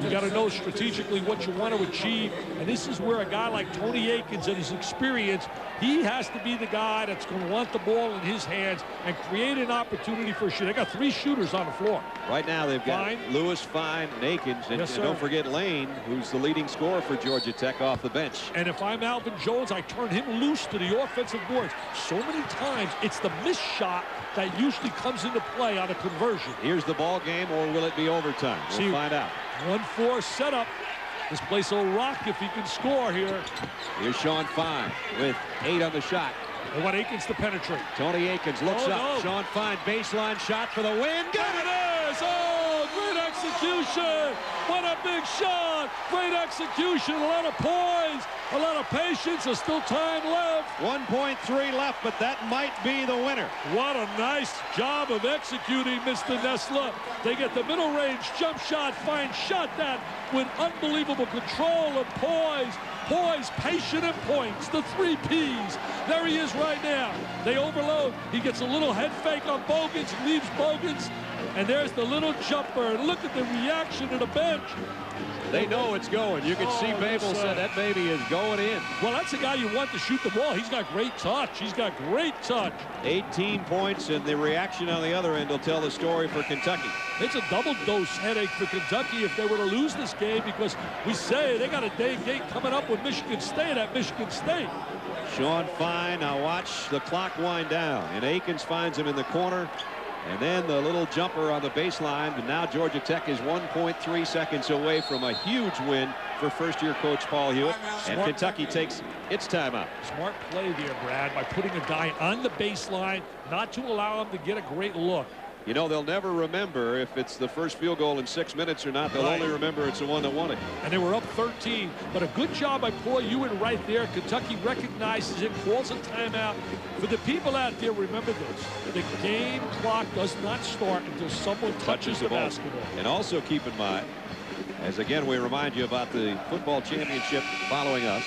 You got to know strategically what you want to achieve. And this is where a guy like Tony Akins and his experience, he has to be the guy that's going to want the ball in his hands and create an opportunity for a shoot. They got 3 shooters on the floor. Right now they've got Fein, Lewis, Fein, and Akins. And, yes, and don't forget Lane, who's the leading scorer for Georgia Tech off the bench. And if I'm Alvin Jones, I turn him loose to the offensive boards. So many times it's the missed shot that usually comes into play on a conversion. Here's the ball game, or will it be overtime? We'll find out. 1-4 setup. This place will rock if he can score here. Here's Shaun Fein with 8 on the shot. They want Akins to penetrate. Tony Akins looks up. No. Shaun Fein, baseline shot for the win. Got it! There it is! Oh, great execution! What a big shot! Great execution, a lot of poise, a lot of patience. There's still time left. 1.3 left, but that might be the winner. What a nice job of executing, Mr. Nessler. They get the middle range jump shot. Fein shot that with unbelievable control and poise. Poise, patient, and points. The 3 Ps. There he is right now. They overload. He gets a little head fake on Bogans, leaves Bogans, and there's the little jumper. And look at the reaction of the bench. They know it's going. You can see Babel said that baby is going in. Well, that's a guy you want to shoot the ball. He's got great touch. He's got great touch. 18 points, and the reaction on the other end will tell the story for Kentucky. It's a double-dose headache for Kentucky if they were to lose this game, because we say they got a day game coming up with Michigan State at Michigan State. Shaun Fein, now watch the clock wind down, and Akins finds him in the corner. And then the little jumper on the baseline. And now Georgia Tech is 1.3 seconds away from a huge win for first-year coach Paul Hewitt. And Kentucky takes its timeout. Smart play there, Brad, by putting a guy on the baseline, not to allow him to get a great look. You know, they'll never remember if it's the first field goal in 6 minutes or not. They'll only remember it's the one that won it. And they were up 13. But a good job by Paul Hewitt right there. Kentucky recognizes it, calls a timeout. For the people out there, remember this. The game clock does not start until someone touches the basketball. And also keep in mind, as again we remind you about the football championship following us.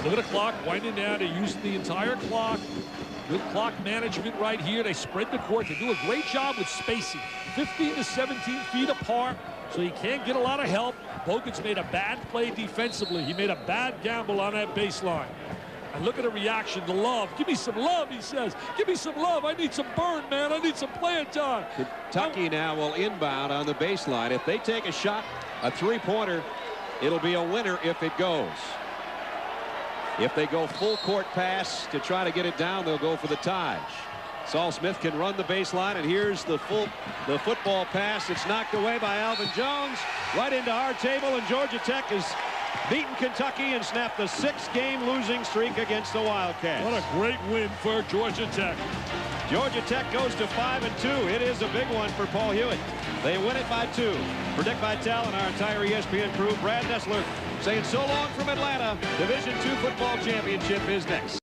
Look at the clock winding down. They use the entire clock. Good clock management right here. They spread the court. They do a great job with spacing. 15 to 17 feet apart, so he can't get a lot of help. Bogans made a bad play defensively. He made a bad gamble on that baseline. And look at the reaction, the love. Give me some love, he says. Give me some love. I need some burn, man. I need some playing time. Kentucky now will inbound on the baseline. If they take a shot, a 3-pointer, it'll be a winner if it goes. If they go full court pass to try to get it down, they'll go for the tie. Saul Smith can run the baseline, and here's the football pass. It's knocked away by Alvin Jones right into our table, and Georgia Tech has beaten Kentucky and snapped the 6-game losing streak against the Wildcats. What a great win for Georgia Tech. Georgia Tech goes to 5-2. It is a big one for Paul Hewitt. They win it by 2. For Dick Vitale and our entire ESPN crew, Brad Nessler saying so long from Atlanta. Division II football championship is next.